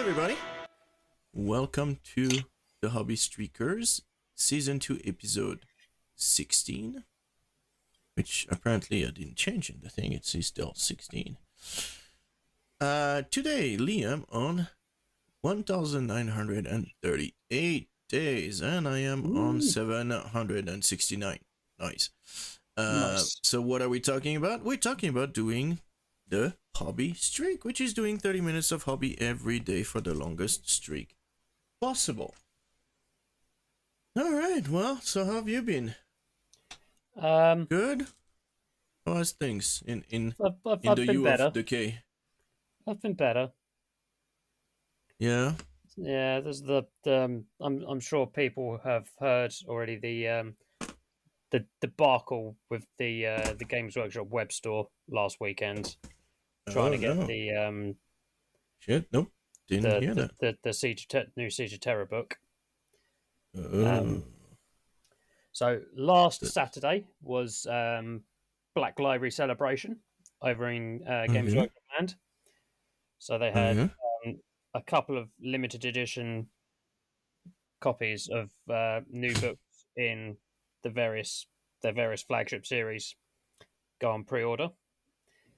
everybody. Welcome to The Hobby Streakers, Season 2, Episode 16. Which apparently I didn't change in the thing, it's still 16. Today, Liam on 1,938 days, and I am on 769. Nice. Nice. So what are we talking about? We're talking about doing the hobby streak, which is doing 30 minutes of hobby every day for the longest streak possible. All right, well, so how have you been? Good? How's things in I've the been U better. of the K? I've been better. Yeah? Yeah, there's I'm sure people have heard already the debacle with the Games Workshop web store last weekend, trying to get the Shit, nope. Didn't hear that. the new Siege of Terror book. Oh. So last Saturday was Black Library celebration over in Games Workshop Land. So they had a couple of limited edition copies of new books in their various flagship series go on pre-order.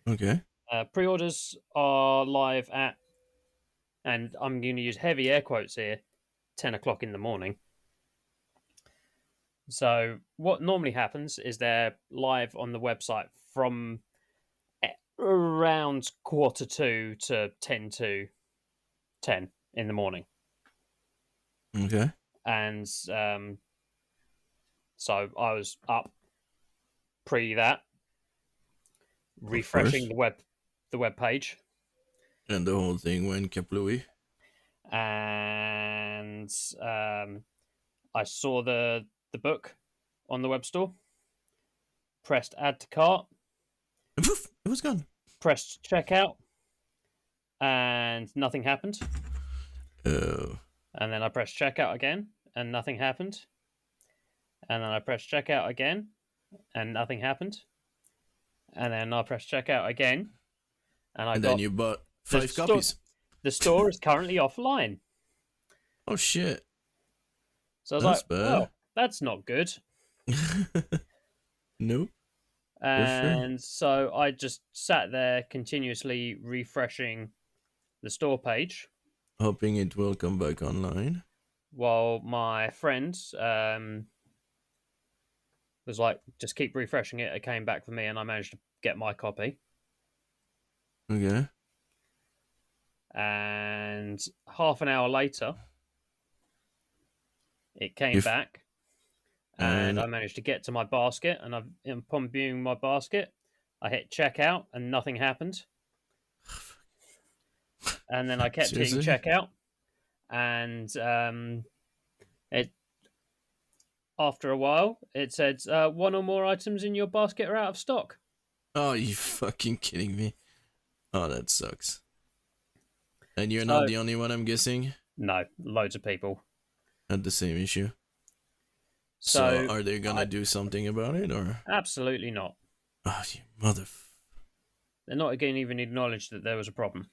Okay. Pre-orders are live at, and I'm going to use heavy air quotes here, 10 o'clock in the morning. So what normally happens is they're live on the website from around 2:45 to 10 to 10 in the morning. Okay. And so I was up pre that, refreshing the web page, and the whole thing went kaplooey. And I saw the book on the web store, pressed add to cart, And poof, it was gone. pressed checkout, and nothing happened. Oh. And then I pressed checkout again, and nothing happened. And then I pressed checkout again, and nothing happened. And then I pressed checkout again, and then you bought 5 copies. The store is currently offline. Oh shit. So I was That's like, bad. well, that's not good. Nope. And so I just sat there continuously refreshing the store page, hoping it will come back online, while my friend was like, just keep refreshing it. It came back for me, and I managed to get my copy. Okay. And half an hour later, it came back, and I managed to get to my basket. And upon viewing my basket, I hit checkout, and nothing happened. And then I kept hitting checkout, and it. After a while, it said 1 or more items in your basket are out of stock. Oh, you fucking kidding me? Oh, that sucks. And you're not the only one, I'm guessing? No, loads of people had the same issue. So are they gonna do something about it, or? Absolutely not. Oh, you mother... They're not again even acknowledged that there was a problem.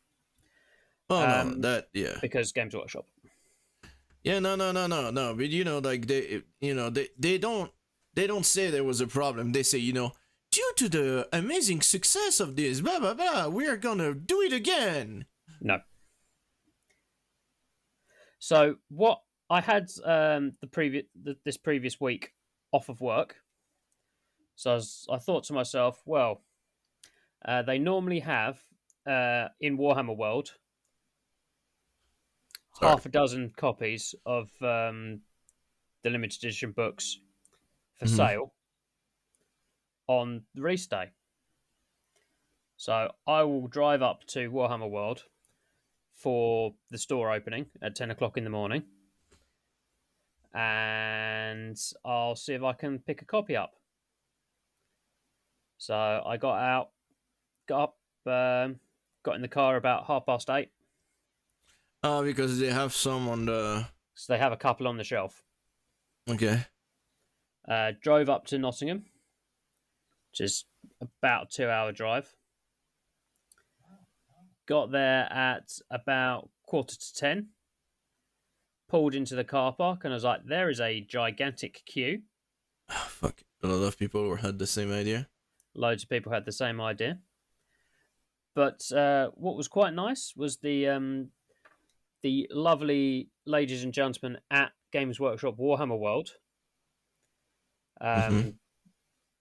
Oh, no, that, yeah. Because Games Workshop. Yeah, no. But, you know, like, they don't say there was a problem. They say, you know, due to the amazing success of this, blah, blah, blah, we are gonna do it again. No. So what I had this previous week off of work. So I thought to myself, well, they normally have in Warhammer World half a dozen copies of the limited edition books for sale on the release day. So I will drive up to Warhammer World for the store opening at 10 o'clock in the morning, and I'll see if I can pick a copy up. So I got in the car about 8:30. Oh, because they have some on the... So they have a couple on the shelf. Okay. Drove up to Nottingham, which is about a 2-hour drive. Got there at about 10:15. Pulled into the car park, and I was like, there is a gigantic queue. Oh, fuck. A lot of people had the same idea. Loads of people had the same idea. But what was quite nice was the lovely ladies and gentlemen at Games Workshop Warhammer World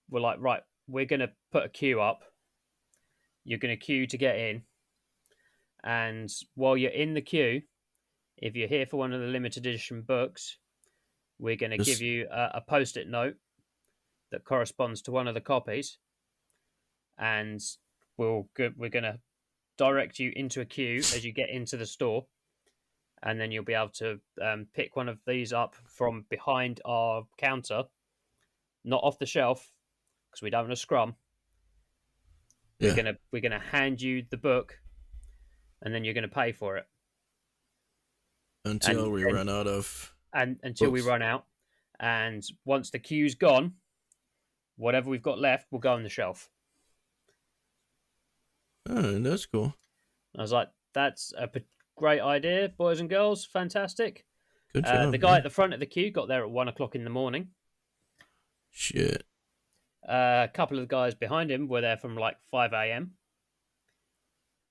were like, right, we're going to put a queue up. You're going to queue to get in. And while you're in the queue, if you're here for one of the limited edition books, we're going to give you a post-it note that corresponds to one of the copies. And we're going to direct you into a queue as you get into the store. And then you'll be able to pick one of these up from behind our counter, not off the shelf, because we don't have a scrum. Yeah. We're gonna hand you the book, and then you're gonna pay for it until we run out of. And until books. We run out, and once the queue's gone, whatever we've got left will go on the shelf. Oh, that's cool. I was like, that's a great idea, boys and girls. Fantastic. Good job. The guy at the front of the queue got there at 1:00 in the morning. Shit. A couple of the guys behind him were there from like 5 a.m.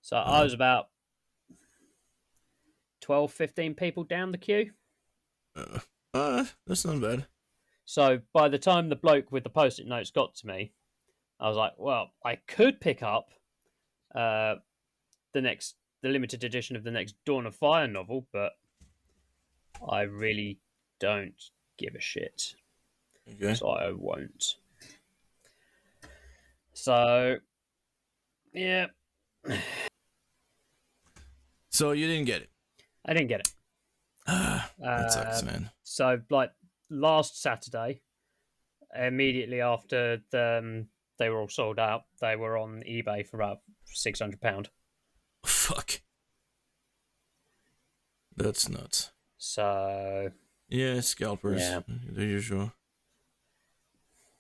So I was about 12, 15 people down the queue. That's not bad. So by the time the bloke with the post-it notes got to me, I was like, well, I could pick up the limited edition of the next Dawn of Fire novel, but I really don't give a shit. Okay. So I won't. So, yeah. So you didn't get it? I didn't get it. That sucks, man. So, like, last Saturday, immediately after they were all sold out, they were on eBay for about £600. Fuck. That's nuts. So... Yeah, scalpers. Yeah. The usual.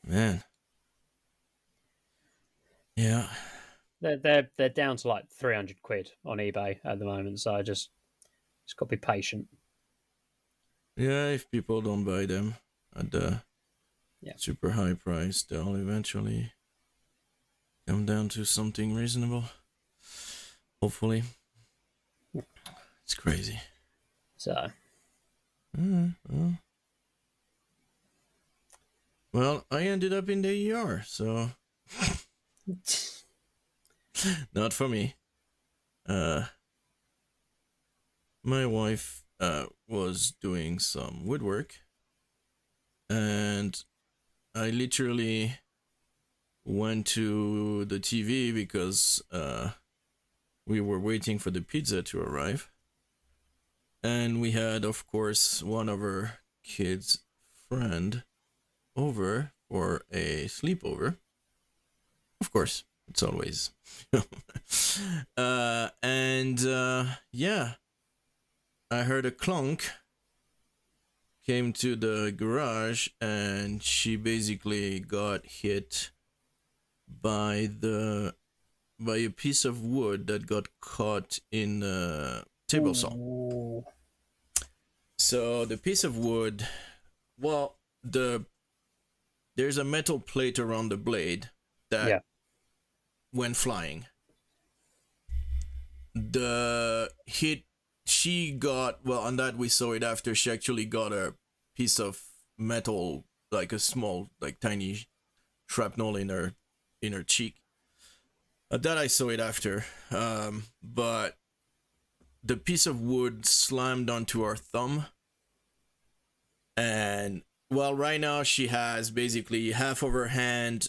Man. Yeah. They're down to like 300 quid on eBay at the moment, so I just got to be patient. Yeah, if people don't buy them at the super high price, they'll eventually come down to something reasonable. Hopefully. It's crazy. So. Well, I ended up in the ER, so not for me. My wife was doing some woodwork, and I literally went to the TV because we were waiting for the pizza to arrive. And we had, of course, one of our kids' friend over for a sleepover. Of course, it's always. Yeah, I heard a clunk, came to the garage, and she basically got hit by a piece of wood that got caught in a table saw. Ooh. So the piece of wood, well, there's a metal plate around the blade that went flying. The hit she got, well, on that we saw it after, she actually got a piece of metal, like a small, like tiny shrapnel in her cheek. That I saw it after, but the piece of wood slammed onto our thumb, and well, right now she has basically half of her hand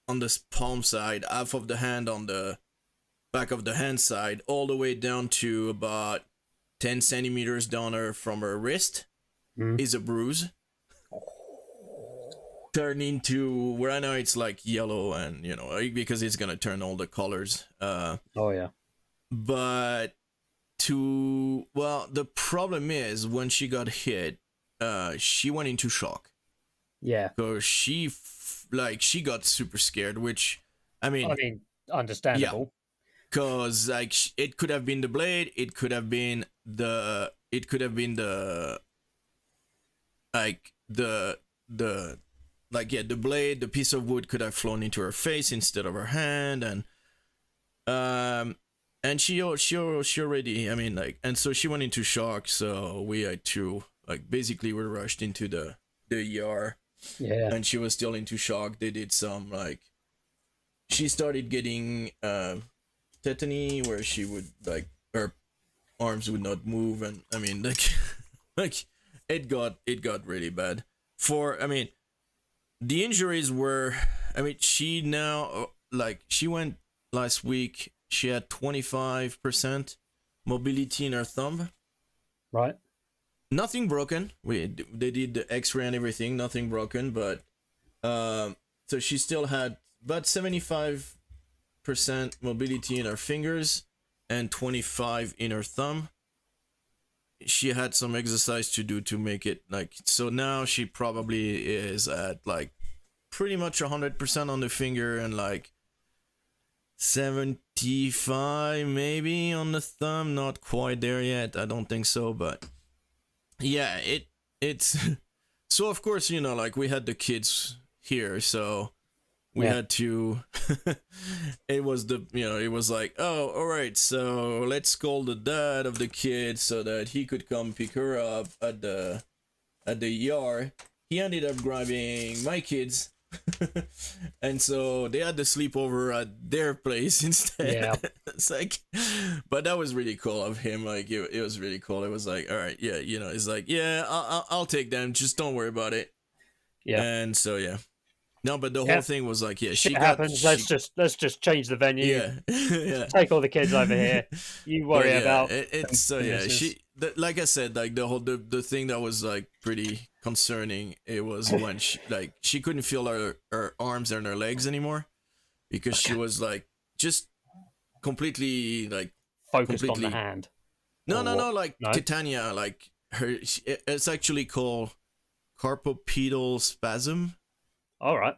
on the palm side, half of the hand on the back of the hand side, all the way down to about 10 centimeters down from her wrist is a bruise. Turn into, right now it's like yellow, and because it's gonna turn all the colors. But the problem is when she got hit, she went into shock. Yeah. So she got super scared, which I mean understandable. Cause like it could have been the blade, it could have been the like the like yeah, the blade, the piece of wood could have flown into her face instead of her hand, and she already, I mean, like, and so she went into shock, so we had to, like, basically we rushed into the ER. Yeah. And she was still into shock. They did some, like, she started getting tetany, where she would, like, her arms would not move, and I mean, like like it got really bad. I mean, the injuries were, I mean, she now, like, she went last week, she had 25% mobility in her thumb. Right. Nothing broken. They did the X-ray and everything. Nothing broken, but so she still had about 75% mobility in her fingers and 25 in her thumb. She had some exercise to do to make it, like, so now she probably is at, like, pretty much 100% on the finger and like 75 maybe on the thumb. Not quite there yet, I don't think so, but yeah, it's so of course, you know, like, we had the kids here, so we had to it was the, you know, it was like, oh, all right, so let's call the dad of the kid so that he could come pick her up at the ER. He ended up grabbing my kids and so they had the sleepover at their place instead. Yeah. It's like, but that was really cool of him. Like, it was really cool. It was like, all right, yeah, you know, it's like, yeah, I'll take them, just don't worry about it. Yeah. And so yeah, no, but the whole thing was like, yeah, shit happens. Let's just change the venue. Yeah. Yeah. Take all the kids over here. You worry about it's so yeah. Like I said, like the thing that was like pretty concerning. It was when she couldn't feel her arms and her legs anymore because she was like just completely like focused on the hand. No, like no? Titania, like it's actually called carpopedal spasm. All right.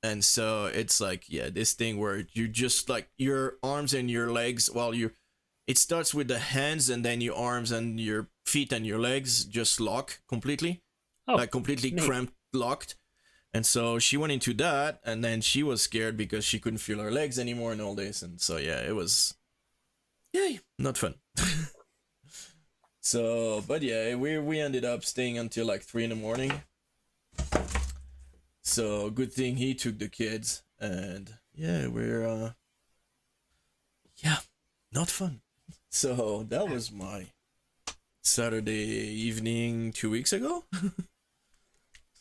And so it's like, yeah, this thing where you just like your arms and your legs, it starts with the hands and then your arms and your feet and your legs just lock completely. Like completely cramped, locked. And so she went into that, and then she was scared because she couldn't feel her legs anymore and all this. And so, yeah, it was, not fun. So, but yeah, we ended up staying until like 3 a.m. So good thing he took the kids, and yeah, we're not fun. So that was my Saturday evening 2 weeks ago.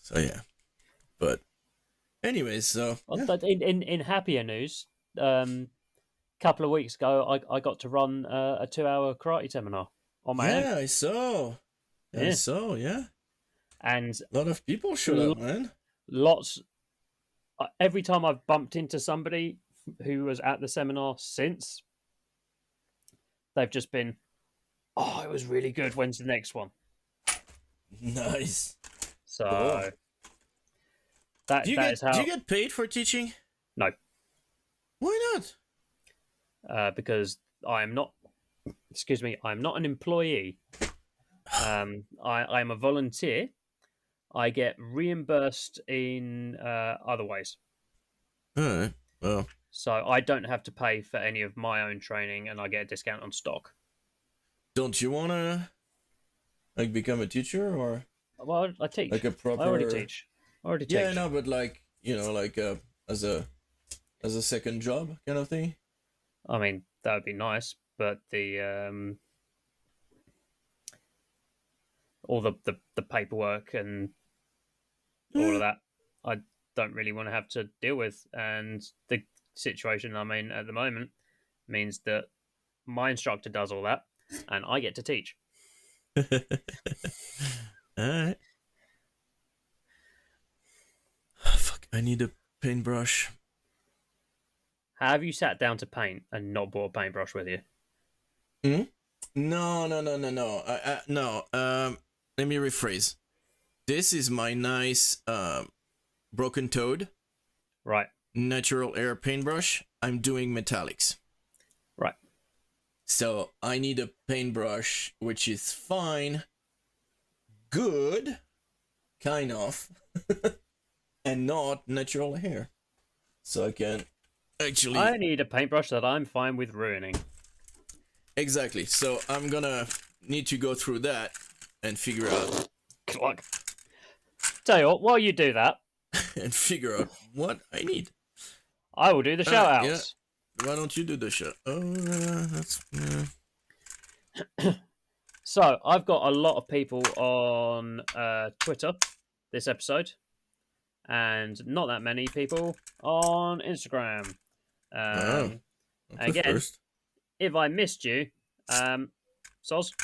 So yeah, but anyways, so yeah. In happier news, couple of weeks ago, I got to run a 2-hour karate seminar on my own. Yeah, I saw. Yeah. And a lot of people showed up, man. Lots. Every time I've bumped into somebody who was at the seminar since, they've just been, oh, it was really good. When's the next one? Nice. So cool. that is how. Do you get paid for teaching? No. Why not? Because I am not. Excuse me. I'm not an employee. I'm a volunteer. I get reimbursed in other ways. All right. Well. So I don't have to pay for any of my own training, and I get a discount on stock. Don't you want to like become a teacher or? Well, I teach. Like a proper. I already teach. Yeah, no, but like, you know, like as a second job kind of thing. I mean, that would be nice, but the all the paperwork and all of that, I don't really want to have to deal with. And the situation I'm in at the moment means that my instructor does all that, and I get to teach. All right. Oh, fuck! I need a paintbrush. Have you sat down to paint and not brought a paintbrush with you? Hmm? No. No. Let me rephrase. This is my nice broken toad. Right. Natural air paintbrush. I'm doing metallics. So I need a paintbrush, which is fine, good, kind of, and not natural hair. So I can actually... I need a paintbrush that I'm fine with ruining. Exactly. So I'm gonna need to go through that and figure out... Cluck. Tell you what, while you do that... and figure out what I need. I will do the shoutouts. Yeah. Why don't you do the shout? Oh, that's... So, I've got a lot of people on Twitter this episode, and not that many people on Instagram. Again, first. If I missed you, Soz,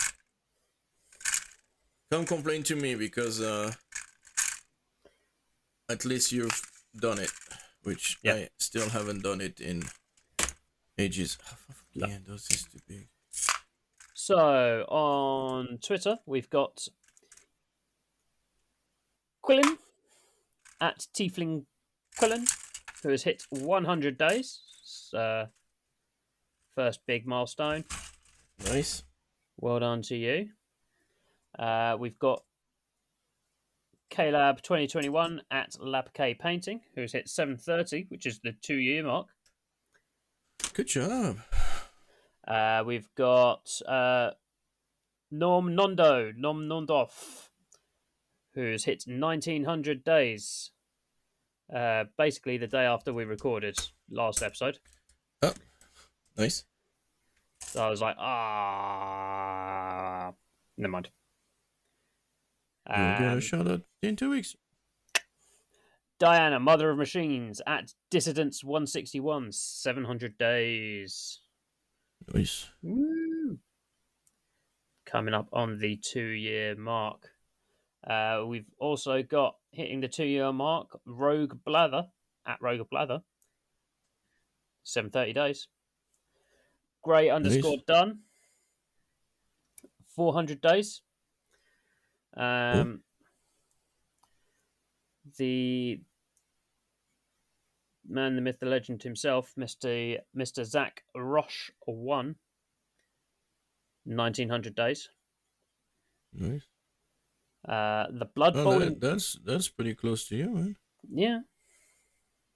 come complain to me, because at least you've done it, which I still haven't done it in ages. Yeah, those is too big. So, on Twitter, we've got Quillan at Tiefling Quillan, who has hit 100 days. First big milestone. Nice. Well done to you. We've got KLab 2021 at Lab K Painting, who's hit 730, which is the 2-year mark. Good job. We've got Nondorf, who's hit 1900 days. Basically the day after we recorded last episode. Oh, nice. So I was like, never mind. You'll get a shout out in 2 weeks. Diana, Mother of Machines, at Dissidents 161, 700 days. Nice. Woo! Coming up on the 2-year mark. We've also got, hitting the 2-year mark, Rogueblather, at Rogueblather, 730 days. Grey _ done, 400 days. The man, the myth, the legend himself, Mr. Zach Roche, 1900 days. Nice. The Blood Bowling. That's pretty close to you, man. Yeah.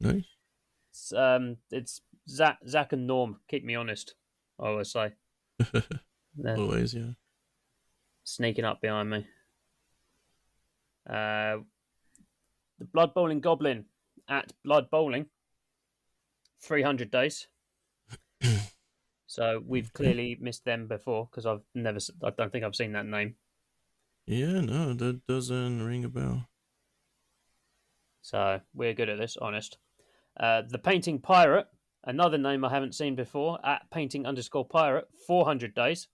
Nice. It's Zach and Norm keep me honest, I always say. Always, yeah. Sneaking up behind me. The TheBloodBowlingGoblin at Blood Bowling, 300 days. So we've clearly missed them before, because I don't think I've seen that name. Yeah, no, that doesn't ring a bell. So we're good at this, honest. The Painting Pirate, another name I haven't seen before, at painting_pirate, 400 days.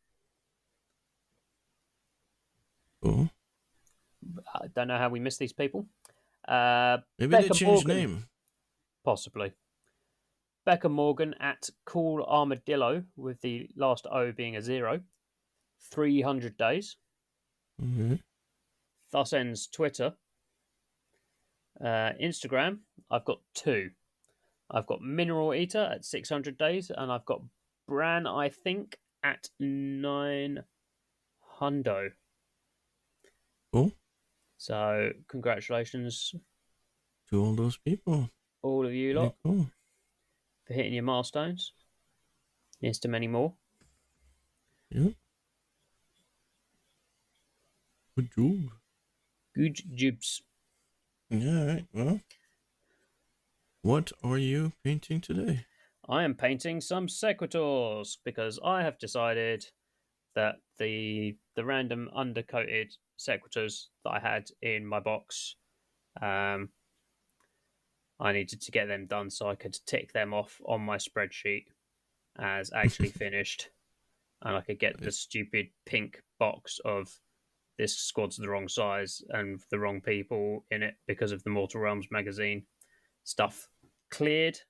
Cool. I don't know how we missed these people. Maybe Becca they changed name. Possibly. Becca Morgan at Cool Armadillo, with the last O being a 0. 300 days. Mm-hmm. Thus ends Twitter. Instagram, I've got 2. I've got Mineraleater at 600 days, and I've got Branithink at 900. Cool. So, congratulations to all those people. All of you lot. Cool. For hitting your milestones. Here's to many more. Yeah. Good job. Good jobs. Yeah, right. Well, what are you painting today? I am painting some sequitors, because I have decided that the random undercoated sequitors that I had in my box, I needed to get them done so I could tick them off on my spreadsheet as actually finished, and I could get the stupid pink box of this squad's the wrong size and the wrong people in it because of the Mortal Realms magazine stuff cleared,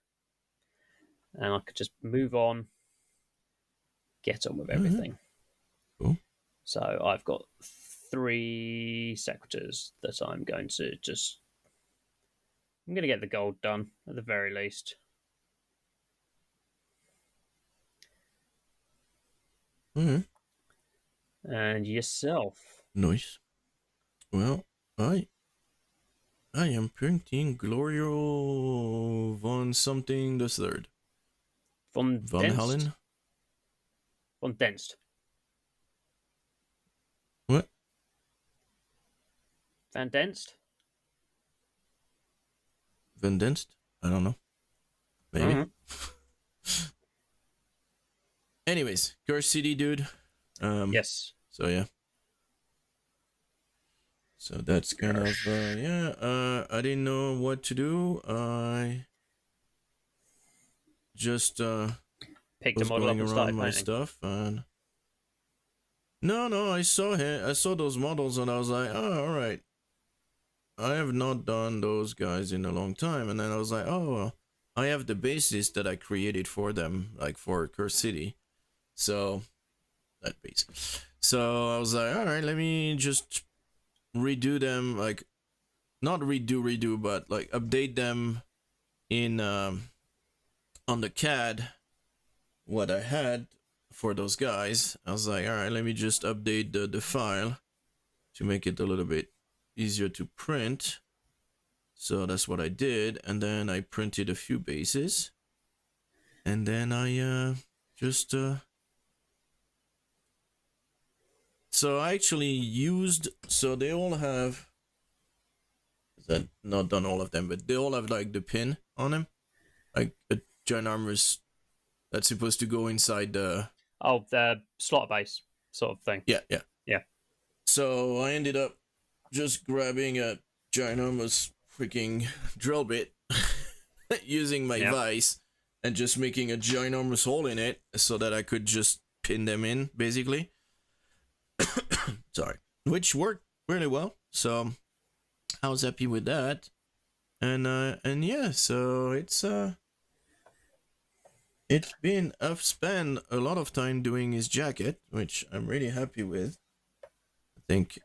and I could just move on, get on with everything. Cool. So I've got 3 sequitors that I'm going to I'm going to get the gold done at the very least. Mm-hmm. And yourself. Nice. Well, I am printing Glorio von something the third. Von Von Hallen? Von Denst. What? Van Denst? Van Denst? I don't know. Maybe. Mm-hmm. Anyways, Curse City, dude. Yes. So yeah. So that's kind of I didn't know what to do. I just Picked a was model up going and around started my painting. stuff and no, I saw those models and I was like, oh, all right. I have not done those guys in a long time, and then I was like, oh, well, I have the basis that I created for them, like for Curse City, so that base. So I was like, all right, let me just redo them, like not redo, but like update them in on the CAD what I had for those guys. I was like, all right, let me just update the file to make it a little bit easier to print. So that's what I did, and then I printed a few bases, and then I just so I actually used, so they all have, that not done all of them, but they all have like the pin on them, like a ginormous that's supposed to go inside the The slot base sort of thing. yeah. Yeah. So I ended up just grabbing a ginormous freaking drill bit using my vice and just making a ginormous hole in it so that I could just pin them in, basically. Sorry. Which worked really well. So I was happy with that. And yeah, so I've spent a lot of time doing his jacket, which I'm really happy with. I think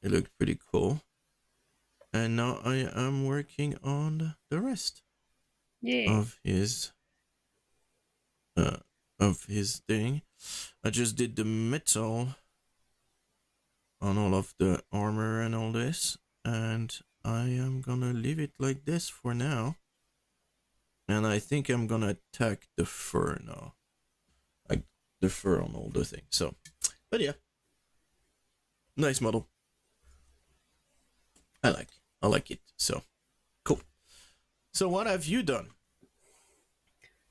it looked pretty cool. And now I am working on the rest of his thing. I just did the metal on all of the armor and all this, and I am gonna leave it like this for now. And I think I'm gonna attack the fur now, like the fur on all the things. So, but yeah, nice model. I like it. So cool. So what have you done?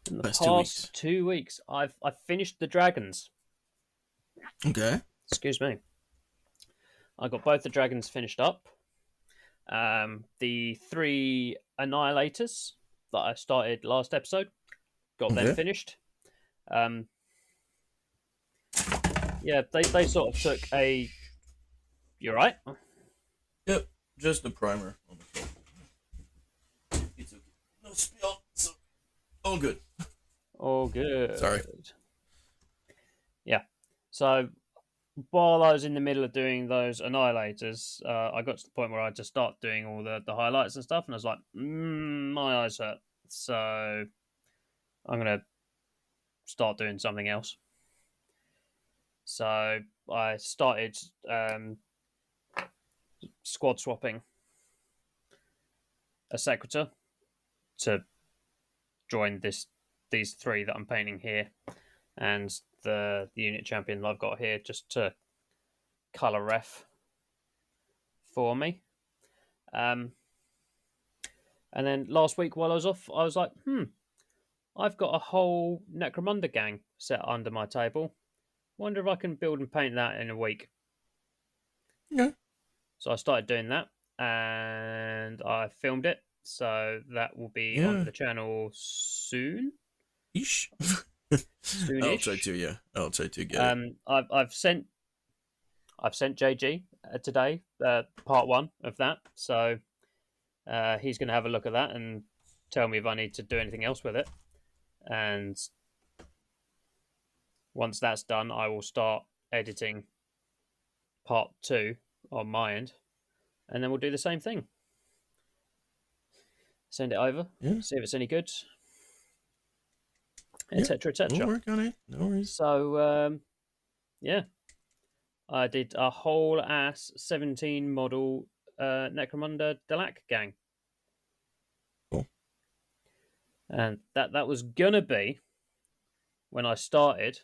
In the Past past 2 weeks. 2 weeks, I've finished the dragons. Okay. Excuse me. I got both the dragons finished up. The 3 annihilators that I started last episode, got them finished. Yeah, they sort of took a. You're right. Yep, just the primer on the phone. It's okay. No spill, so all good. All good. Sorry. Yeah. So while I was in the middle of doing those annihilators, I got to the point where I just start doing all the highlights and stuff, and I was like, my eyes hurt. So I'm gonna start doing something else. So I started squad swapping a Sequitur to join these 3 that I'm painting here, and the unit champion that I've got here just to color ref for me. And then last week while I was off, I was like, I've got a whole Necromunda gang set under my table. Wonder if I can build and paint that in a week. Yeah. So I started doing that, and I filmed it. So that will be on the channel soon. Ish. Soonish. I'll try to get it. I've sent JG today part 1 of that. So he's going to have a look at that and tell me if I need to do anything else with it. And once that's done, I will start editing part 2 on my end, and then we'll do the same thing. Send it over, see if it's any good. etc., We'll etc. work on it. No worries. So yeah, I did a whole ass 17 model Necromunda Dalak gang. Cool. And that was gonna be, when I started,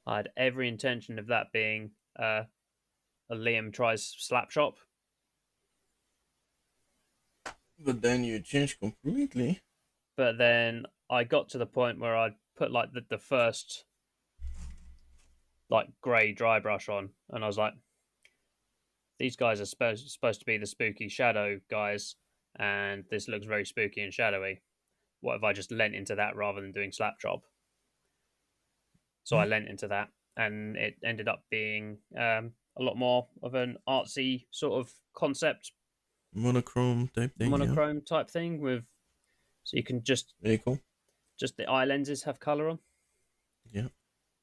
I had every intention of that being a Liam tries slap shop. But then you changed completely. But then I got to the point where I put like the first like grey dry brush on, and I was like, these guys are supposed to be the spooky shadow guys, and this looks very spooky and shadowy. What if I just lent into that rather than doing slap chop? So I lent into that, and it ended up being a lot more of an artsy sort of concept, Monochrome type thing. monochrome type thing with, so you can just Very cool. just the eye lenses have color on. Yeah.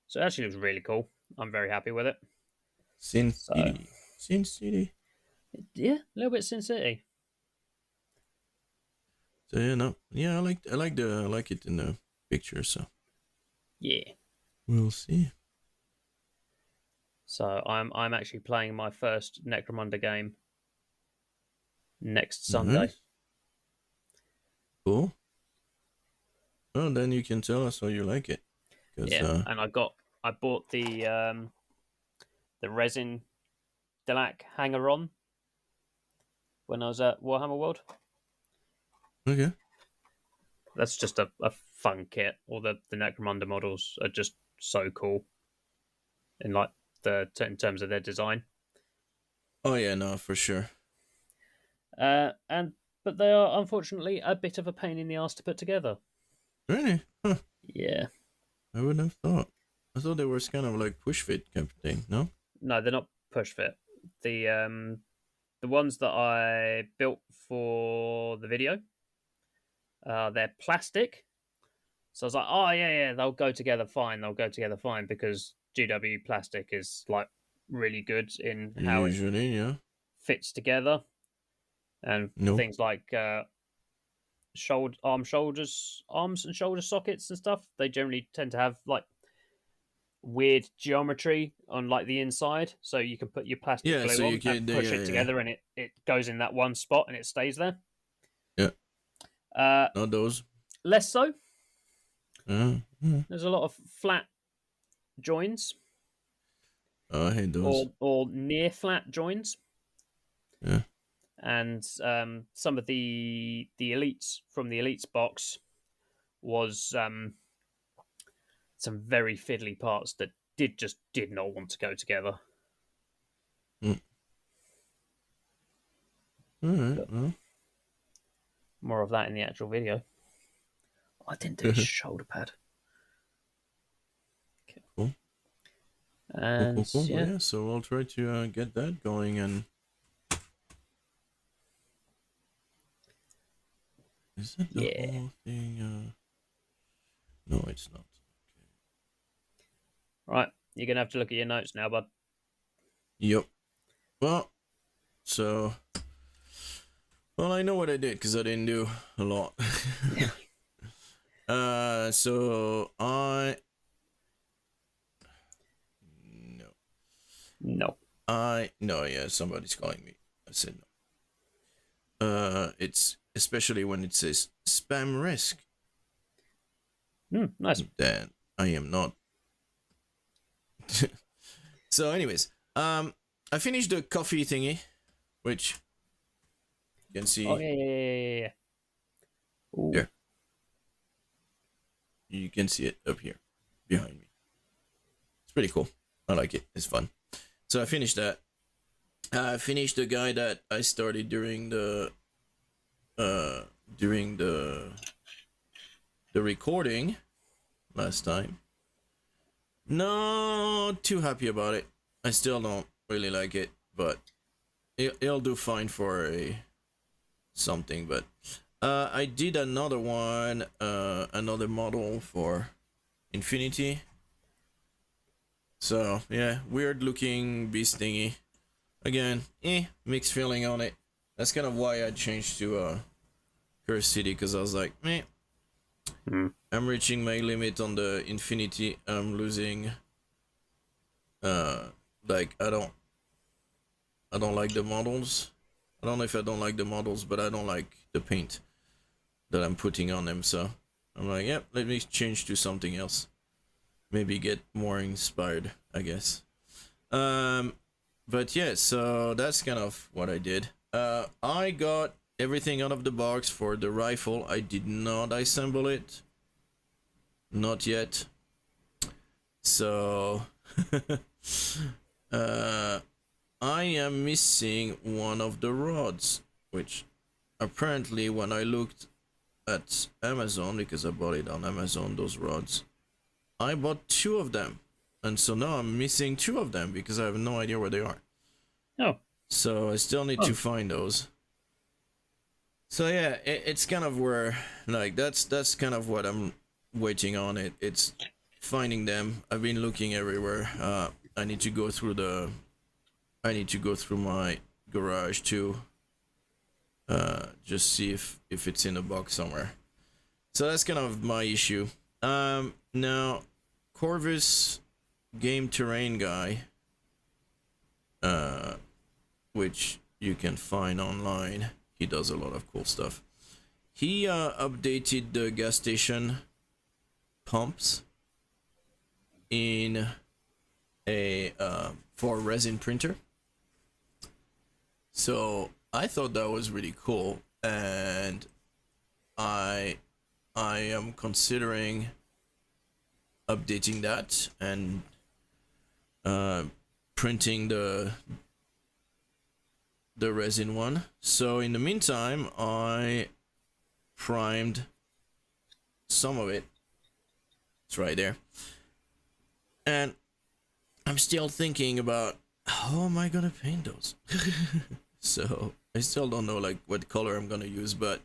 So it actually looks really cool. I'm very happy with it. Sin So, City. Sin City. yeah, a little bit Sin City. So I like it in the picture. So Yeah. we'll see. So I'm actually playing my first Necromunda game next Sunday. Nice. Cool. Well, then you can tell us how you like it. Yeah, and I bought the resin Dalak hanger on when I was at Warhammer World. Okay. That's just a fun kit. All the Necromunda models are just so cool in like in terms of their design. Oh yeah, no, for sure. But they are unfortunately a bit of a pain in the ass to put together. Really? Huh. Yeah. I wouldn't have thought. I thought they were kind of like push fit kind of thing. No. No, they're not push fit. The ones that I built for the video, they're plastic. So I was like, oh yeah, they'll go together fine. They'll go together fine because GW plastic is like really good in how Usually, it fits together, and things like arms and shoulder sockets and stuff. They generally tend to have like weird geometry on like the inside, so you can put your plastic glue so on you can, and push it together, and it goes in that one spot and it stays there. Yeah. Not those. Less so. There's a lot of flat joins. I hate those. Or near flat joins. Yeah. And some of the elites from the elites box was some very fiddly parts that did not want to go together. All right. Well. More of that in the actual video. I didn't do a shoulder pad. Okay. Cool. And cool. Yeah, so I'll try to get that going. And is that the whole thing? No, it's not. Okay. Right, you're gonna have to look at your notes now, bud. Yep. Well, I know what I did because I didn't do a lot. So I no, yeah, somebody's calling me. I said no. It's especially when it says spam risk. Nice. Then I am not. So, anyways, I finished the coffee thingy, which you can see. Oh yeah. Ooh. Here. You can see it up here, behind me. It's pretty cool. I like it. It's fun. So I finished that. I finished the guy that I started during the recording last time. Not too happy about it. I still don't really like it, but it'll do fine for something. But I did another one, another model for Infinity. So yeah, weird looking beast thingy. Again, mixed feeling on it. That's kind of why I changed to Curse City, because I was like, I'm reaching my limit on the infinity. I'm losing. Like I don't like the models. I don't know if I don't like the models, but I don't like the paint that I'm putting on them. So I'm like, yep, let me change to something else. Maybe get more inspired, I guess. But yeah, so that's kind of what I did. I got everything out of the box for the rifle. I did not assemble it. Not yet. So I am missing one of the rods, which apparently when I looked at Amazon, because I bought it on Amazon, those rods, I bought 2 of them. And so now I'm missing 2 of them because I have no idea where they are. Oh. So I still need to find those. So yeah, it's kind of where, like, that's kind of what I'm waiting on. It's finding them. I've been looking everywhere. I need to go through my garage too. Just see if it's in a box somewhere. So that's kind of my issue. Now, Corvus Game Terrain guy, which you can find online. He does a lot of cool stuff. He updated the gas station pumps in a for resin printer. So I thought that was really cool, and I am considering updating that and printing the resin one. So in the meantime, I primed some of it. It's right there. And I'm still thinking about how am I gonna paint those. So I still don't know like what color I'm gonna use, but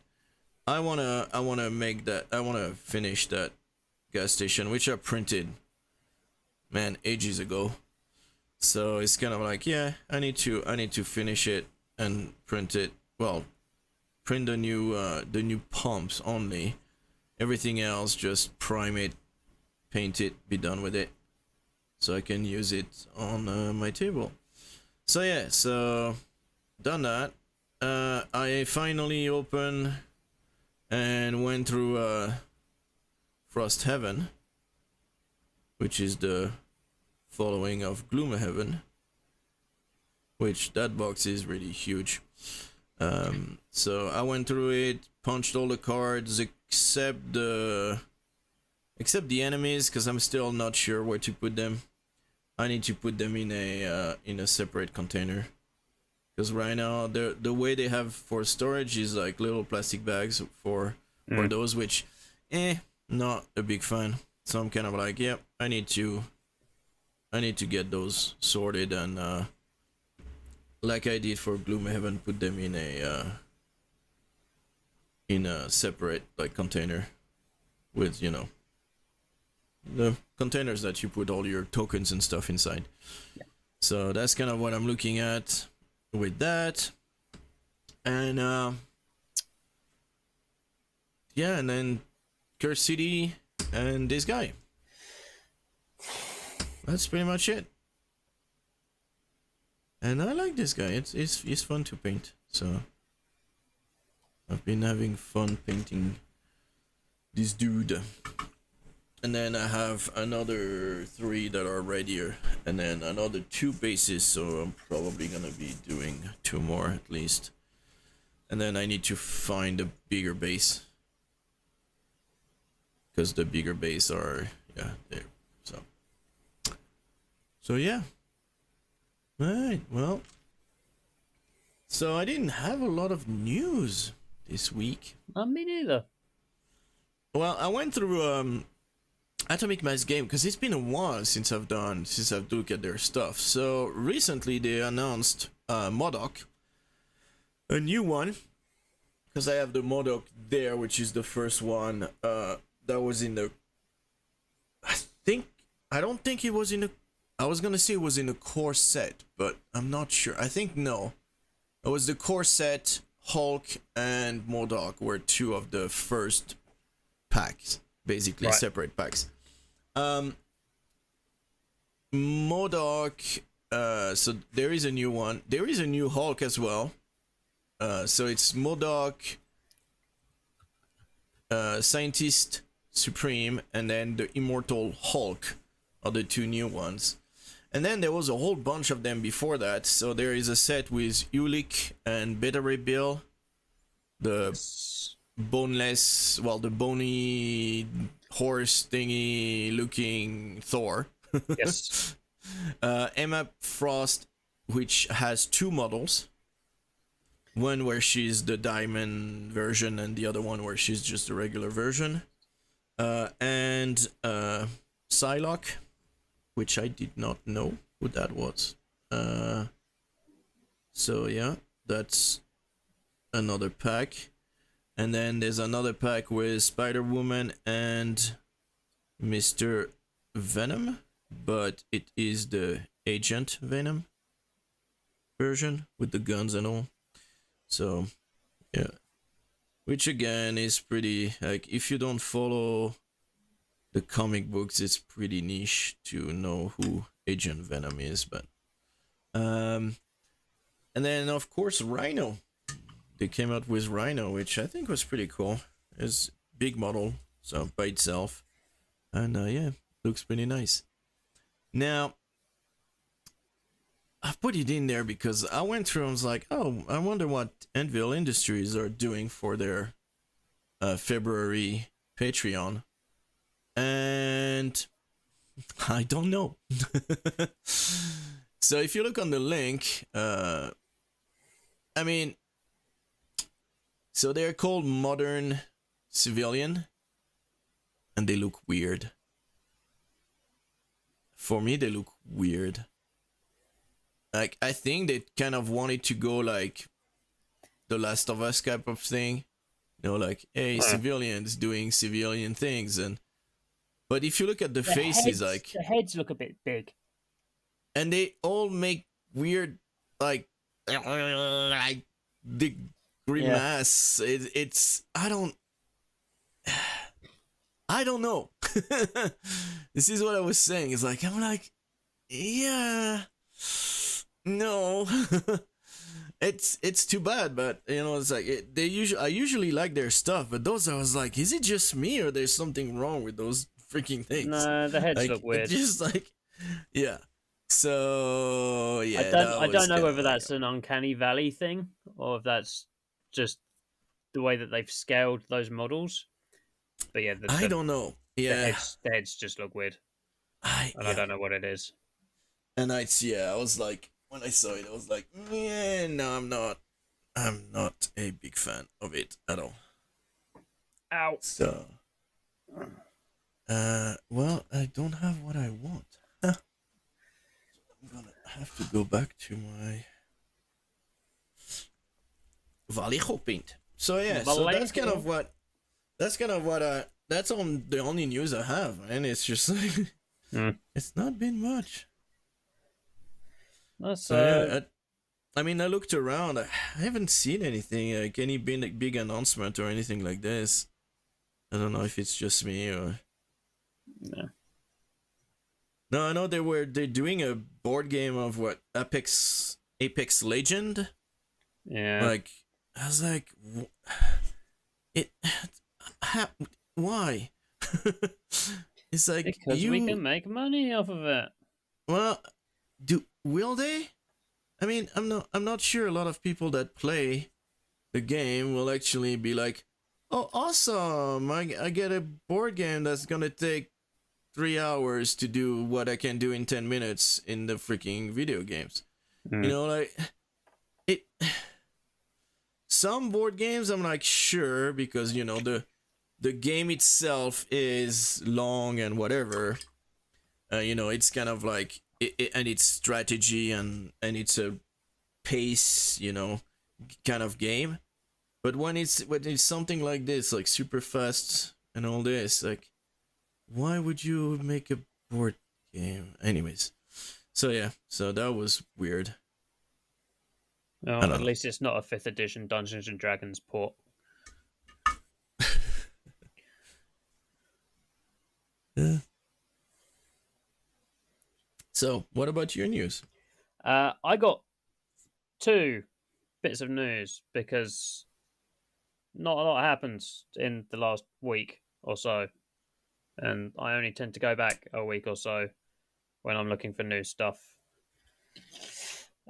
I wanna finish that gas station, which I printed, man, ages ago. So it's kind of like, yeah, I need to finish it and print it. Well, print the new pumps only. Everything else, just prime it, paint it, be done with it, so I can use it on my table. So yeah, so done that. I finally opened and went through Frost Heaven, which is the following of Gloomhaven, which that box is really huge. So I went through it, punched all the cards except the enemies, because I'm still not sure where to put them. I need to put them in a separate container, because right now the way they have for storage is like little plastic bags for those, which not a big fan. So I'm kind of like, yep, I need to get those sorted, and like I did for Gloomhaven, put them in a separate like container with, you know, the containers that you put all your tokens and stuff inside. Yeah. So that's kind of what I'm looking at with that. And yeah, and then Curse City and this guy. That's pretty much it. And I like this guy. It's fun to paint. So I've been having fun painting this dude. And then I have another 3 that are readier, and then another 2 bases, so I'm probably gonna be doing 2 more at least. And then I need to find a bigger base, because the bigger base are, yeah, there. So yeah. Alright, well. So I didn't have a lot of news this week. Me neither. Well, I went through Atomic Mass Game, because it's been a while since I've looked at their stuff. So recently they announced MODOK, a new one, because I have the MODOK there, which is the first one that was in the, I don't think it was in the, I was gonna say it was in the core set, but I'm not sure. I think no, it was the core set. Hulk and MODOK were 2 of the first packs. basically Right. separate packs. MODOK, so there is a new one. There is a new Hulk as well. So it's MODOK, Scientist Supreme, and then the Immortal Hulk are the two new ones. And then there was a whole bunch of them before that. So there is a set with Ulik and Beta Ray Bill, the boneless, well, the bony horse thingy looking Thor. Yes. Emma Frost, which has two models. One where she's the diamond version, and the other one where she's just the regular version. And psylocke, which I did not know who that was. So yeah, that's another pack. And then there's another pack with Spider-Woman and Mr. Venom, but it is the Agent Venom version with the guns and all. So yeah, which again is pretty, like, if you don't follow the comic books, it's pretty niche to know who Agent Venom is. But and then of course Rhino, they came out with Rhino, which I think was pretty cool. It's big model, so by itself, and yeah, looks pretty nice. Now I put it in there because I went through and was like, oh, I wonder what Anvil Industries are doing for their February Patreon. And I don't know. So if you look on the link, I mean, so they're called Modern Civilian, and they look weird. For me, they look weird. Like, I think they kind of wanted to go like the Last of Us type of thing. You know, like, hey, civilians doing civilian things. But if you look at the faces, heads, like... the heads look a bit big. And they all make weird, like the grimace. Yeah. It's... I don't know. This is what I was saying. It's like, I'm like, yeah... No, it's too bad, but you know, it's like I usually like their stuff, but those I was like, is it just me or there's something wrong with those freaking things? No, the heads like, look weird. Just like, yeah. So yeah, I don't know whether that's an uncanny valley thing or if that's just the way that they've scaled those models. But yeah, I don't know. Yeah, the heads just look weird, I don't know what it is. And I was like, when I saw it, I was like, yeah, no, I'm not a big fan of it at all. Ow. So, well, I don't have what I want. I'm gonna have to go back to my Vallejo paint. So yeah, so that's kind of what that's on the only news I have, and it's just like, it's not been much. Yeah, I mean, I looked around. I haven't seen anything, like any big announcement or anything like this. I don't know if it's just me or... No, I know they're doing a board game of what, Apex Legend. Yeah. Like, I was like, why? It's like, because we can make money off of it. Well, will they? I mean, I'm not sure a lot of people that play the game will actually be like, oh, awesome, I get a board game that's gonna take 3 hours to do what I can do in 10 minutes in the freaking video games. You know, like, some board games I'm like, sure, because, you know, the game itself is long and whatever. You know, it's kind of like, and it's strategy and it's a pace, you know, kind of game. But when it's something like this, like super fast and all this, like, why would you make a board game? Anyways, so yeah, so that was weird. Oh, at least it's not a 5th edition Dungeons and Dragons port. So, what about your news? I got 2 bits of news because not a lot happened in the last week or so, and I only tend to go back a week or so when I'm looking for new stuff.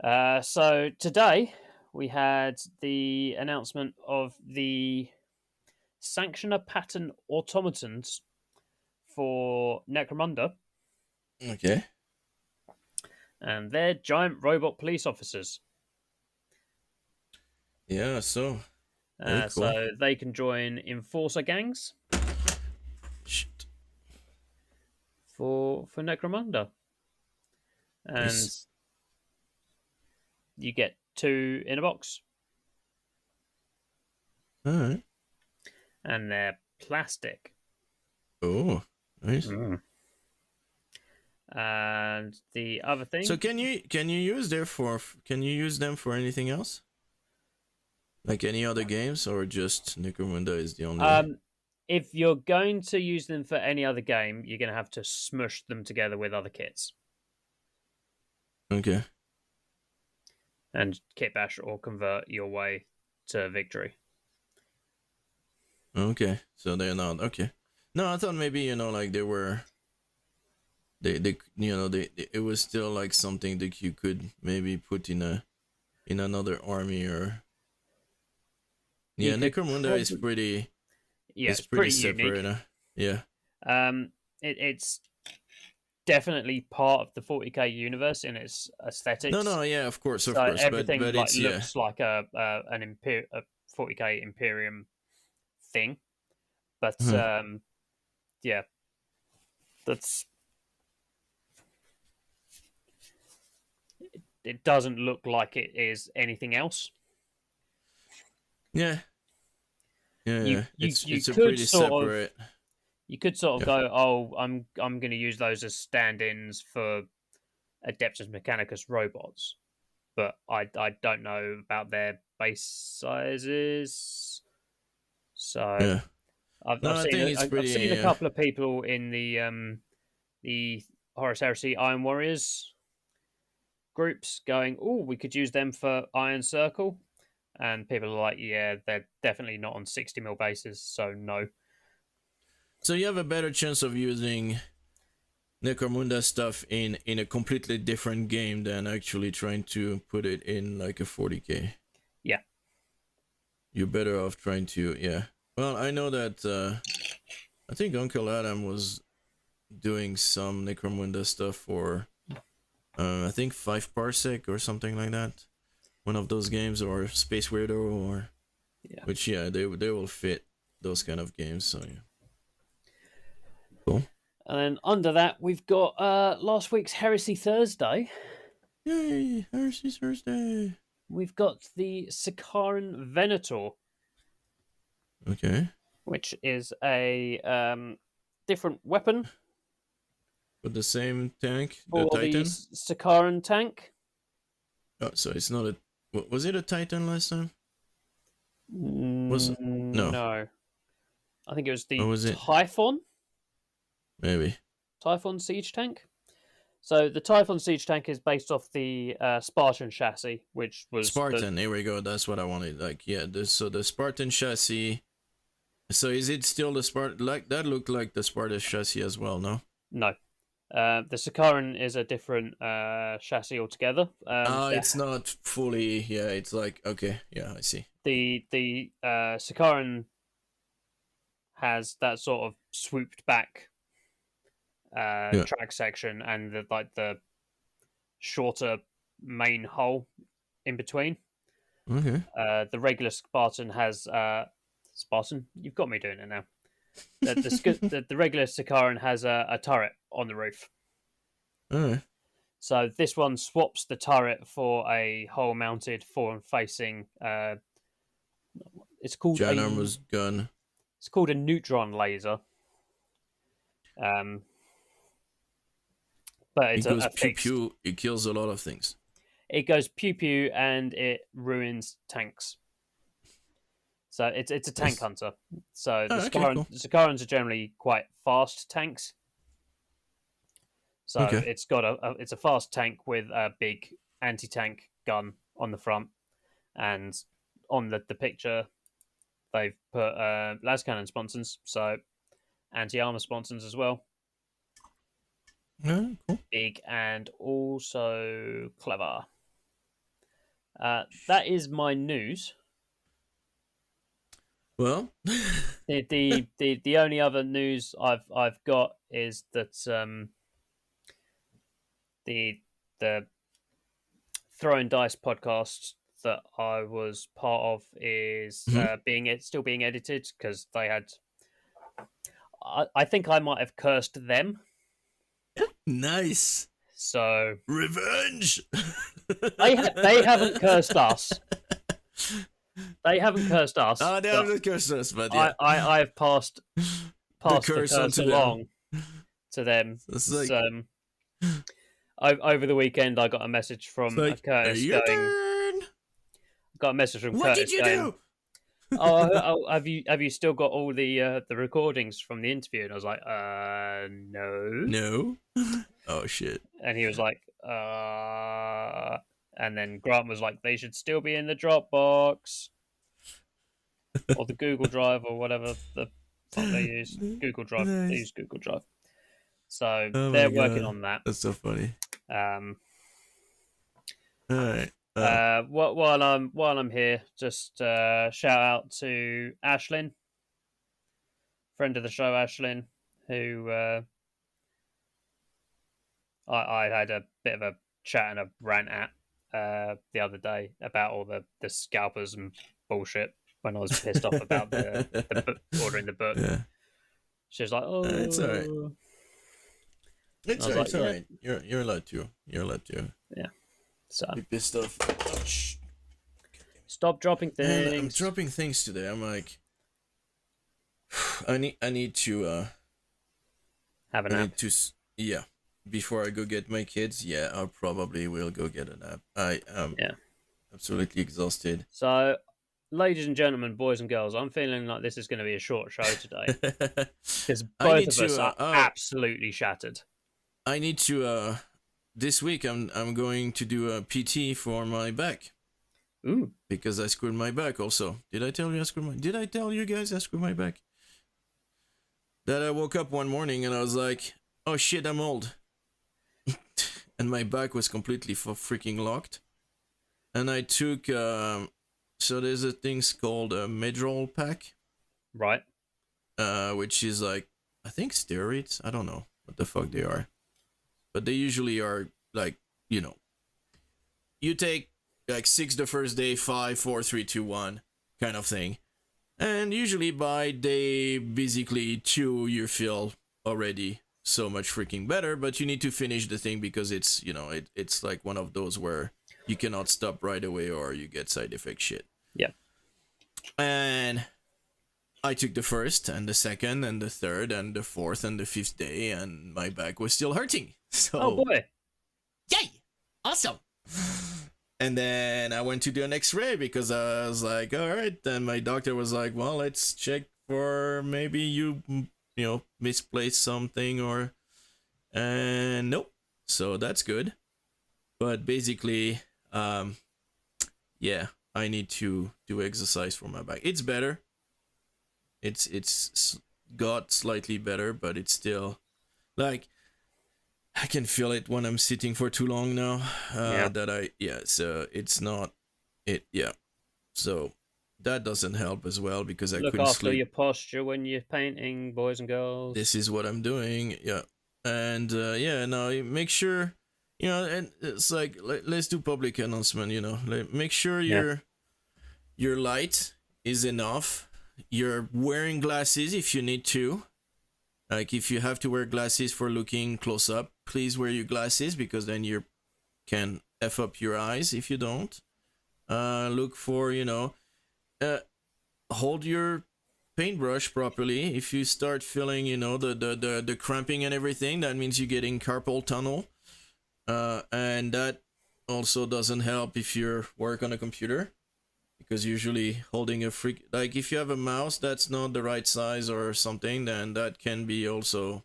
So today we had the announcement of the sanctioner pattern automatons for Necromunda. Okay. And they're giant robot police officers. Yeah, so very cool. So they can join enforcer gangs. Shit. For Necromunda. And Nice. you get 2 in a box. Alright. And they're plastic. Oh, nice. And the other thing. So can you use them for anything else? Like any other games, or just Necromunda is the only? If you're going to use them for any other game, you're going to have to smush them together with other kits. Okay. And kit bash or convert your way to victory. Okay, so they're not okay. No, I thought maybe like they were. They it was still like something that you could maybe put in another army or. Yeah, Necromunda is pretty. Yeah, it's pretty separate. unique. Yeah. It's definitely part of the 40k universe in its aesthetics. No, yeah, of course. Everything but like it's, looks like a 40k Imperium thing, but yeah, that's. It doesn't look like it is anything else. Yeah. It's a could pretty separate. You could sort of go, oh, I'm going to use those as stand-ins for Adeptus Mechanicus robots, but I don't know about their base sizes. So Yeah. I've seen a couple of people in the Horus Heresy Iron Warriors groups going, oh, we could use them for Iron Circle, and people are like, yeah, they're definitely not on 60mm bases, so no. So you have a better chance of using Necromunda stuff in a completely different game than actually trying to put it in like a 40k. Yeah. You're better off trying to, yeah. Well, I know that I think Uncle Adam was doing some Necromunda stuff for I think 5 Parsec or something like that. One of those games, or Space Weirdo, or which they will fit those kind of games. So yeah, cool. And then under that, we've got last week's Heresy Thursday. Yay, Heresy Thursday. We've got the Sikaran Venator. Okay. Which is a different weapon. With the same tank, the Titan? The Sikaran tank. Oh, so it's not a... Was it a Titan last time? No. I think it was the it? Typhon. Maybe. Typhon siege tank. So the Typhon siege tank is based off the Spartan chassis, which was... Spartan, here we go. That's what I wanted. Like, yeah, so the Spartan chassis... So is it still the Spartan... Like, that looked like the Spartan chassis as well, no? No. The Sikaran is a different chassis altogether. It's not fully... Yeah, it's like... Okay, yeah, I see. The Sikaran has that sort of swooped back track section and the shorter main hull in between. Okay. The regular Spartan has... Spartan? You've got me doing it now. The regular Sikaran has a turret on the roof. Alright. So this one swaps the turret for a hull-mounted, forward-facing... it's called Ginormous gun. It's called a neutron laser. But it's it goes a pew pew. It kills a lot of things. It goes pew pew and it ruins tanks. So it's a tank hunter. So the Sikarans are generally quite fast tanks. So it's got it's a fast tank with a big anti-tank gun on the front, and on the picture they've put las cannon sponsons, so anti-armor sponsons as well. Yeah, cool. Big and also clever. That is my news. Well, the only other news I've got is that the Throwing Dice podcast that I was part of is still being edited because they had. I think I might have cursed them. Nice. So revenge. They haven't cursed us. They haven't cursed us. Oh, they haven't cursed us, but yeah. I have passed the curse along to them. Like, over the weekend, I got a message from Curtis going. Got a message from what Curtis did you do? Have you still got all the recordings from the interview? And I was like, no. Oh shit. And he was like, and then Grant was like, they should still be in the Dropbox or the Google Drive or whatever the fuck they use. Google Drive. Nice. They use Google Drive. So they're working on that. That's so funny. All right. While I'm here, just shout out to Ashlyn, friend of the show, Ashlyn, who I had a bit of a chat and a rant at the other day about all the scalpers and bullshit when I was pissed off about the ordering the book. Yeah. She was like, "Oh, it's all right. It's all right. It's all right. You're allowed to. You're allowed to. Yeah. So be pissed off. Stop dropping things. Man, I'm dropping things today. I'm like, I need to have a nap. Yeah. Before I go get my kids, I probably will go get a nap. I am absolutely exhausted. So, ladies and gentlemen, boys and girls, I'm feeling like this is going to be a short show today because both of us are absolutely shattered. I need to. This week I'm going to do a PT for my back. Ooh. Because I screwed my back also. Did I tell you Did I tell you guys I screwed my back? That I woke up one morning and I was like, oh shit, I'm old. And my back was completely freaking locked. And I took, so there's a thing called a Medrol pack. Right. Which is like, I think steroids. I don't know what the fuck they are. But they usually are like, you take like 6 the first day, 5, 4, 3, 2, 1 kind of thing. And usually by day basically 2, you feel already so much freaking better, but you need to finish the thing because it's, it's like one of those where you cannot stop right away or you get side effect shit. Yeah. And I took the first and the second and the third and the fourth and the fifth day and my back was still hurting. So, oh boy. Yay! Awesome! And then I went to do an x-ray because I was like, all right. Then my doctor was like, well, let's check for maybe you misplaced something or... And nope. So that's good. But basically, I need to do exercise for my back. It's better. It's got slightly better, but it's still like I can feel it when I'm sitting for too long now. So it's not it. Yeah. So that doesn't help as well because I couldn't sleep. Look after your posture when you're painting, boys and girls. This is what I'm doing. Yeah. And now make sure, and it's like let's do public announcement. Make sure your light is enough. You're wearing glasses if you need to. Like if you have to wear glasses for looking close up, please wear your glasses because then you can F up your eyes if you don't. Look for, hold your paintbrush properly. If you start feeling, the cramping and everything, that means you're getting carpal tunnel. And that also doesn't help if you work on a computer. Because usually holding like if you have a mouse that's not the right size or something, then that can be also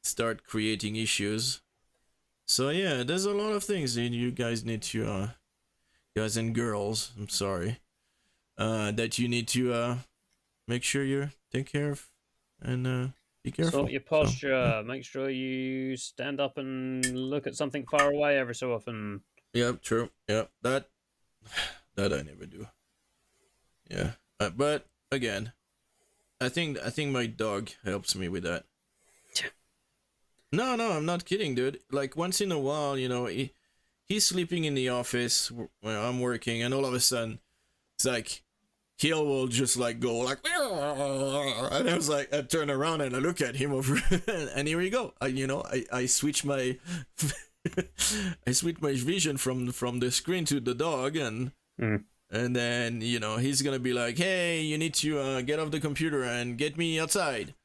start creating issues. So yeah, there's a lot of things that you guys need to, guys and girls, I'm sorry, that you need to make sure you take care of and be careful. Sort your posture. So, yeah. Make sure you stand up and look at something far away every so often. Yep, true. Yep, that I never do. Yeah, but again, I think my dog helps me with that. No, I'm not kidding, dude. Like once in a while, he's sleeping in the office where I'm working, and all of a sudden, it's like Hill will just like go like, and I was like, I turn around and I look at him over, and here we go. I switch my, I switch my vision from the screen to the dog, and then he's gonna be like, hey, you need to get off the computer and get me outside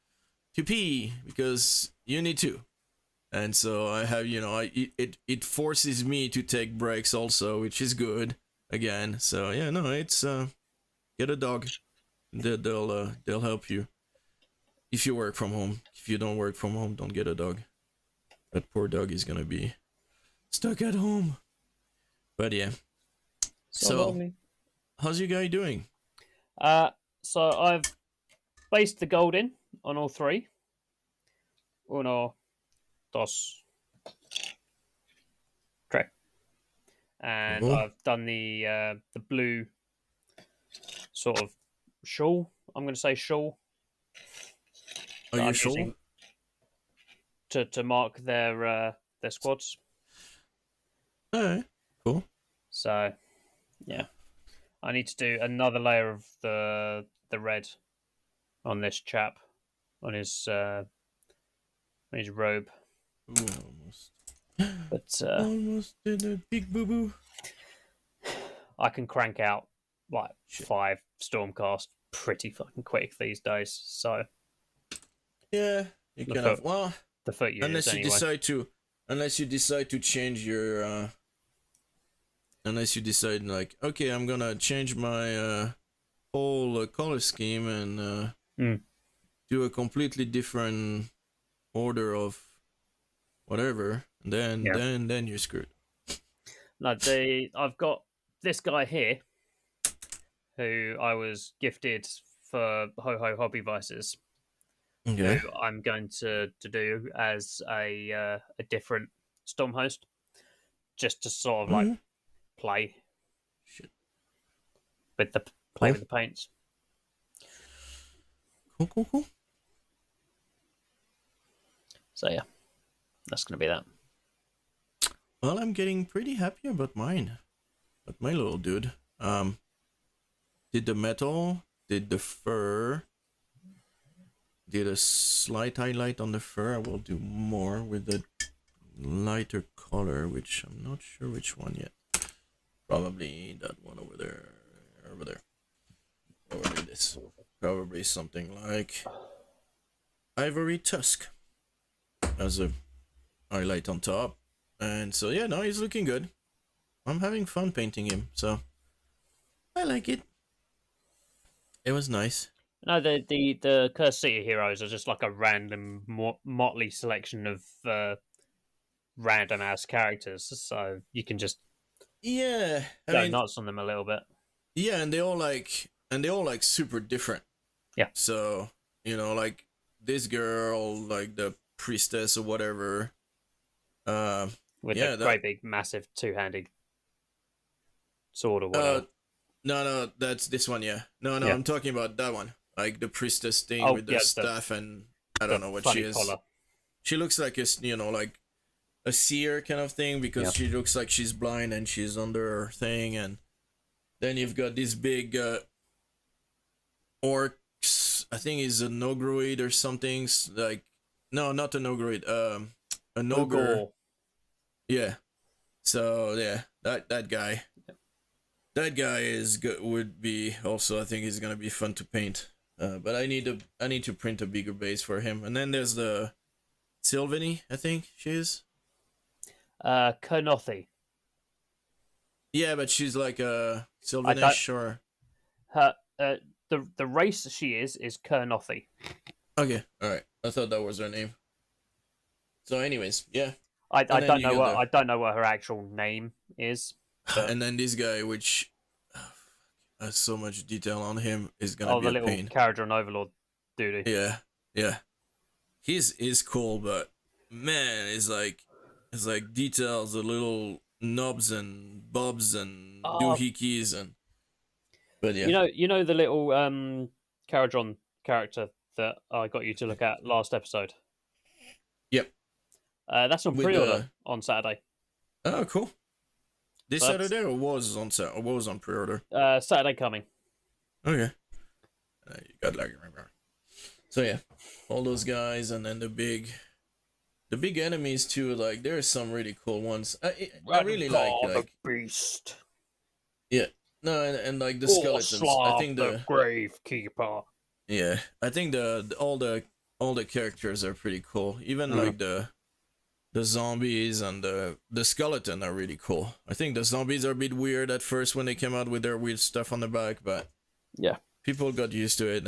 to pee because you need to. And so I have, it forces me to take breaks also, which is good again. So yeah, no, it's get a dog. They'll help you if you work from home. If you don't work from home, don't get a dog. That poor dog is gonna be stuck at home. But yeah. So how's you guy doing? So I've based the gold in on all three. Uno, dos, tres. And I've done the blue sort of shawl. I'm going to say shawl. Are you sure? To mark their squads. Alright, cool. So, yeah, I need to do another layer of the red on this chap, on his robe. Ooh, almost. But almost did a big boo boo. I can crank out like 5 Stormcast pretty fucking quick these days. So yeah, you kind of the foot units unless you decide to change your unless you decide like, okay, I'm gonna change my whole color scheme and do a completely different order of whatever, then you're screwed. No, I've got this guy here who I was gifted for Ho Hobby Vices. Okay. Who I'm going to do as a different Storm host, just to sort of like play with the with the paints. Cool. So yeah, that's gonna be that. Well, I'm getting pretty happy about mine. But my little dude. Did the metal, did the fur, did a slight highlight on the fur. I will do more with the lighter color, which I'm not sure which one yet. Probably that one over there. Probably this. Probably something like Ivory Tusk as a highlight on top. And so yeah, no, he's looking good. I'm having fun painting him, so I like it. It was nice. No, the Cursed City heroes are just like a random motley selection of random ass characters, so you can just go nuts on them a little bit. Yeah, and they all like super different. Yeah. So like this girl, like the priestess or whatever. With a great big massive 2-handed sword or whatever. No, that's this one. Yeah. No, I'm talking about that one. Like the priestess thing with the staff, and I don't know what she is. Collar. She looks like like a seer kind of thing, because she looks like she's blind and she's under her thing, and then you've got this big orcs. I think is a nogroid or something. Like no, not a nogroid. A nogre. Yeah. So yeah, that guy. That guy is good. Would be also. I think he's gonna be fun to paint. But I need to print a bigger base for him. And then there's the Sylvanie. I think she is. Kernothi. Yeah, but she's like a Sylvanish or her. The race she is Kernothi. Okay, all right. I thought that was her name. So, anyways, yeah. I And then don't you know got what the- I don't know what her actual name is. But, And then this guy, which has so much detail on him, is gonna oh, be the a little pain. Caradron Overlord duty. Yeah. He's cool, but man, it's like details, the little knobs and bobs and doohickeys and. But yeah. You know the little Caradron character that I got you to look at last episode. Yep. That's on With pre-order on Saturday. Oh, cool. This So Saturday or was on pre-order? Saturday coming. Okay. You got like. So yeah, all those guys, and then the big enemies too. Like there's some really cool ones. I really like the beast. Yeah. No, and like the skeletons. I think the Gravekeeper. Yeah, I think all the characters are pretty cool. Even like the zombies and the skeleton are really cool. I think the zombies are a bit weird at first when they came out with their weird stuff on the back, but yeah, people got used to it.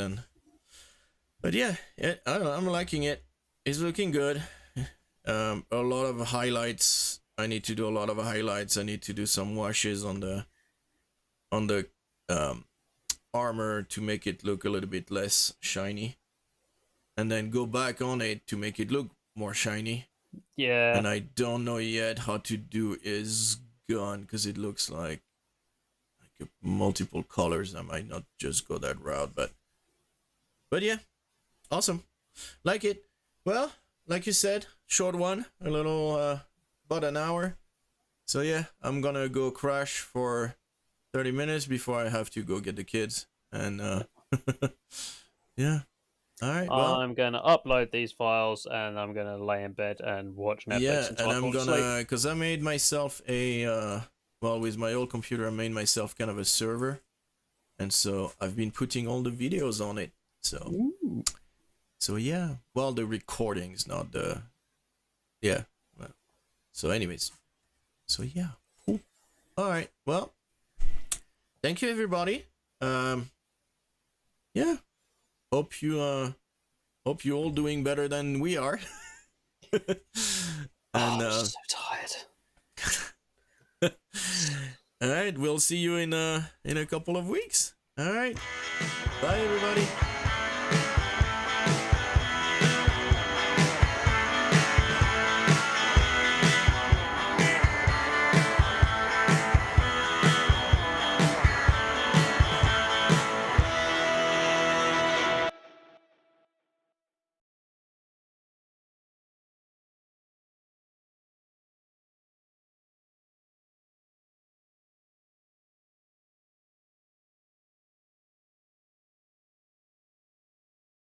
But yeah, I don't know, I'm liking it. It's looking good. A lot of highlights. I need to do a lot of highlights. I need to do some washes on the armor to make it look a little bit less shiny, and then go back on it to make it look more shiny. Yeah. And I don't know yet how to do his gun because it looks like multiple colors. I might not just go that route, but yeah, awesome, like it. Well, like you said, short one, a little about an hour. So yeah, I'm gonna go crash for 30 minutes before I have to go get the kids. And yeah. All right. Well, I'm gonna upload these files and I'm gonna lay in bed and watch Netflix. Yeah, until and I I'm fall gonna, asleep. because I made myself a with my old computer, I made myself kind of a server, and so I've been putting all the videos on it. So yeah. Well, the recordings, not the. Yeah. Well, so anyways. So yeah. Cool. All right. Well. Thank you, everybody. Yeah. Hope you all doing better than we are. And I'm so tired. all right, we'll see you in a couple of weeks. All right. Bye, everybody.